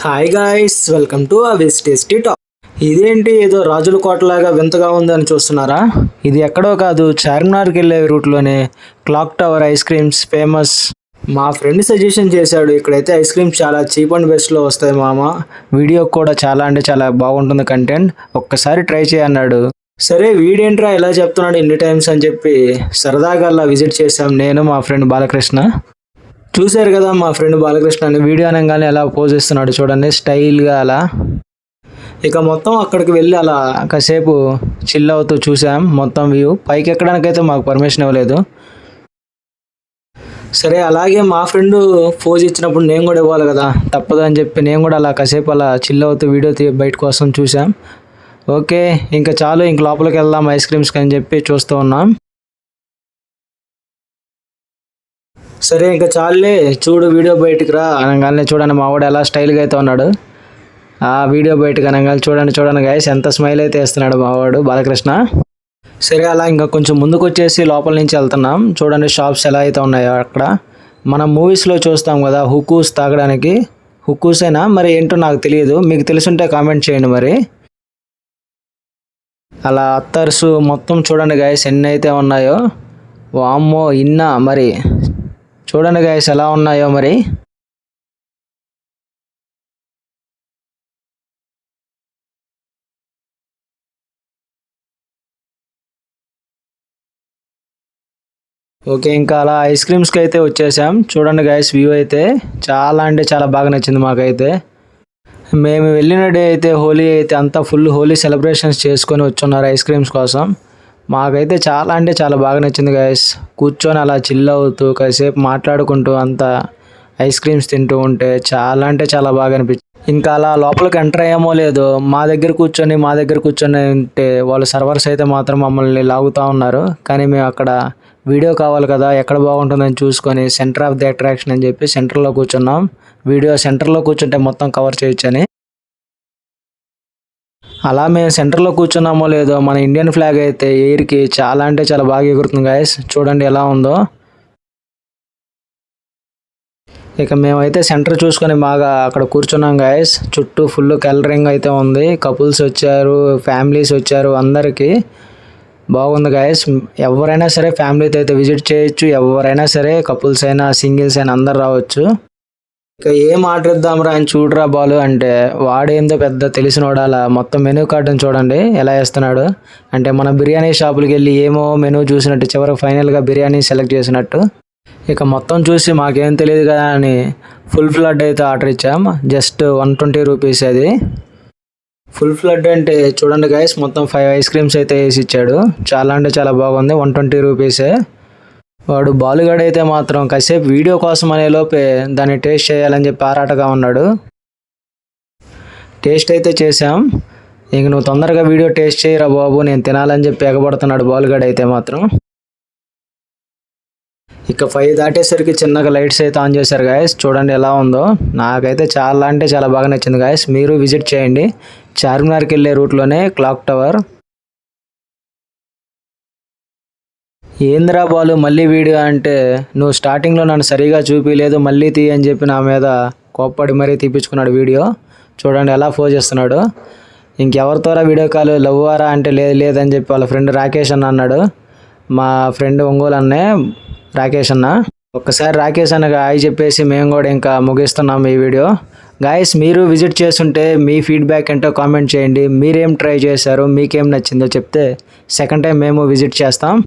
Hi guys, welcome to Avi's tasty talk. ఇదేంటి ఏదో రాజుల కోటలాగా వింతగా ఉందని చూస్తున్నారా? ఇది ఎక్కడో కాదు, చార్మినార్కి వెళ్ళే రూట్లోనే clock tower ice creams famous. మా ఫ్రెండ్ సజెషన్ చేశాడు, ఇక్కడైతే ఐస్ క్రీమ్స్ చాలా చీప్ అండ్ బెస్ట్లో వస్తాయి మామ, వీడియో కూడా చాలా అంటే చాలా బాగుంటుంది కంటెంట్, ఒక్కసారి ట్రై చేయన్నాడు. సరే వీడేంట్రా ఇలా చెప్తున్నాడు ఎన్ని టైమ్స్ అని చెప్పి సరదాగా అలా విజిట్ చేశాం నేను మా ఫ్రెండ్ బాలకృష్ణ. చూశారు కదా మా ఫ్రెండ్ బాలకృష్ణ అని వీడియో అనగానే ఎలా పోజ్ ఇస్తున్నాడు చూడండి, స్టైల్గా అలా. ఇక మొత్తం అక్కడికి వెళ్ళి అలా కాసేపు చిల్ అవుతూ చూసాం మొత్తం వ్యూ. పైకి ఎక్కడానికైతే మాకు పర్మిషన్ ఇవ్వలేదు. సరే అలాగే మా ఫ్రెండ్ పోజ్ ఇచ్చినప్పుడు నేను కూడా ఇవ్వాలి కదా, తప్పదు అని చెప్పి నేను కూడా అలా కాసేపు అలా చిల్ అవుతూ వీడియో బయట కోసం చూసాం. ఓకే ఇంకా చాలు, ఇంక లోపలికి వెళ్దాం ఐస్ క్రీమ్స్కి అని చెప్పి చూస్తూ ఉన్నాం. సరే ఇంకా చాలులే, చూడు వీడియో బయటికి రా అనగానే చూడండి మా వాడు ఎలా స్టైల్గా అయితే ఉన్నాడు. ఆ వీడియో బయటకు అనగానే చూడండి గైస్ ఎంత స్మైల్ అయితే వేస్తున్నాడు మా వాడు బాలకృష్ణ. సరే అలా ఇంకా కొంచెం ముందుకు వచ్చేసి లోపల నుంచి వెళ్తున్నాం. చూడండి షాప్స్ ఎలా అయితే ఉన్నాయో అక్కడ. మనం మూవీస్లో చూస్తాం కదా హుక్కూస్ తాగడానికి, హుక్కూసేనా మరి ఏంటో నాకు తెలియదు, మీకు తెలుసుంటే కామెంట్ చేయండి మరి. అలా అత్తర్స్ మొత్తం చూడండి గైస్ ఎన్ని అయితే ఉన్నాయో, వామ్మో ఇన్నా మరి. చూడండి గైస్ ఎలా ఉన్నాయో మరి. ఓకే ఇంకా అలా ఐస్ క్రీమ్స్కి అయితే వచ్చేసాం. చూడండి గైస్ వ్యూ అయితే చాలా అంటే చాలా బాగా నచ్చింది మాకైతే. మేము వెళ్ళిన డే అయితే హోలీ అయితే అంతా ఫుల్ హోలీ సెలబ్రేషన్స్ చేసుకొని వచ్చున్నారు ఐస్ క్రీమ్స్ కోసం. మాకైతే చాలా అంటే చాలా బాగా నచ్చింది గైస్. కూర్చొని అలా చిల్ అవుతూ కాసేపు మాట్లాడుకుంటూ అంతా ఐస్ క్రీమ్స్ తింటూ ఉంటే చాలా అంటే చాలా బాగా అనిపించింది. ఇంకా అలా లోపలికి ఎంటర్ అయ్యామో లేదో మా దగ్గర కూర్చొని ఉంటే వాళ్ళు సర్వర్స్ అయితే మాత్రం మమ్మల్ని లాగుతూ ఉన్నారు. కానీ మేము అక్కడ వీడియో కావాలి కదా ఎక్కడ బాగుంటుందని చూసుకొని సెంటర్ ఆఫ్ ది అట్రాక్షన్ అని చెప్పి సెంటర్లో కూర్చున్నాం. వీడియో సెంటర్లో కూర్చుంటే మొత్తం కవర్ చేయొచ్చని. అలా మేము సెంటర్లో కూర్చున్నామో లేదో మన ఇండియన్ ఫ్లాగ్ అయితే ఎయిర్కి చాలా అంటే చాలా బాగా ఎగురుతుంది గాయస్. చూడండి ఎలా ఉందో. ఇక మేమైతే సెంటర్ చూసుకొని బాగా అక్కడ కూర్చున్నాం గాయస్. చుట్టూ ఫుల్ కలరింగ్ అయితే ఉంది, కపుల్స్ వచ్చారు, ఫ్యామిలీస్ వచ్చారు, అందరికీ బాగుంది గాయస్. ఎవరైనా సరే ఫ్యామిలీతో అయితే విజిట్ చేయొచ్చు, ఎవరైనా సరే కపుల్స్ అయినా సింగిల్స్ అయినా అందరు రావచ్చు. ఇక ఏం ఆర్డర్ ఇద్దాంరా అని చూడరా బాలు అంటే వాడేందో పెద్ద తెలిసినోడు. అలా మొత్తం మెనూ కార్డుని చూడండి ఎలా వేస్తున్నాడు అంటే మన బిర్యానీ షాపులకి వెళ్ళి ఏమో మెనూ చూసినట్టు చివరికి ఫైనల్గా బిర్యానీ సెలెక్ట్ చేసినట్టు. ఇక మొత్తం చూసి మాకేం తెలియదు కదా అని ఫుల్ ఫ్లడ్ అయితే ఆర్డర్ ఇచ్చాం. జస్ట్ 120 రూపీస్ అది. ఫుల్ ఫ్లడ్ అంటే చూడండి గైస్ మొత్తం 5 ఐస్ క్రీమ్స్ అయితే వేసి ఇచ్చాడు. చాలా అంటే చాలా బాగుంది, 120 రూపీసే. వాడు బాలుగాడు అయితే మాత్రం కాసేపు వీడియో కోసం అనే లోపే దాన్ని టేస్ట్ చేయాలని చెప్పి ఆరాటగా ఉన్నాడు. టేస్ట్ అయితే చేసాం. ఇంక నువ్వు తొందరగా వీడియో టేస్ట్ చేయరా బాబు, నేను తినాలని చెప్పి ఎగబడుతున్నాడు బాలుగాడు అయితే మాత్రం. ఇక 5 దాటేసరికి చిన్నగా లైట్స్ అయితే ఆన్ చేశారు గాయస్. చూడండి ఎలా ఉందో. నాకైతే చాలా అంటే చాలా బాగా నచ్చింది గాయస్. మీరు విజిట్ చేయండి, చార్మినార్కి వెళ్ళే రూట్లోనే క్లాక్ టవర్. ఏంద్రా బాలు మళ్ళీ వీడియో అంటే నువ్వు స్టార్టింగ్లో నన్ను సరిగా చూపించలేదు మళ్ళీ తీ అని చెప్పి నా మీద కోప్పడి మరీ తీపించుకున్నాడు వీడియో. చూడండి ఎలా ఫోజ్ చేస్తున్నాడు. ఇంకెవరితోరా వీడియో కాల్ లవ్వారా అంటే లేదని చెప్పి వాళ్ళ ఫ్రెండ్ రాకేష్ అన్న అన్నాడు. మా ఫ్రెండ్ ఒంగోలు అన్నే రాకేష్ అన్న. ఒక్కసారి రాకేష్ అన్నగా హాయ్ చెప్పేసి మేము కూడా ఇంకా ముగిస్తున్నాం ఈ వీడియో. గాయస్ మీరు విజిట్ చేస్తుంటే మీ ఫీడ్బ్యాక్ ఏంటో కామెంట్ చేయండి. మీరేం ట్రై చేశారు, మీకేం నచ్చిందో చెప్తే సెకండ్ టైం మేము విజిట్ చేస్తాం.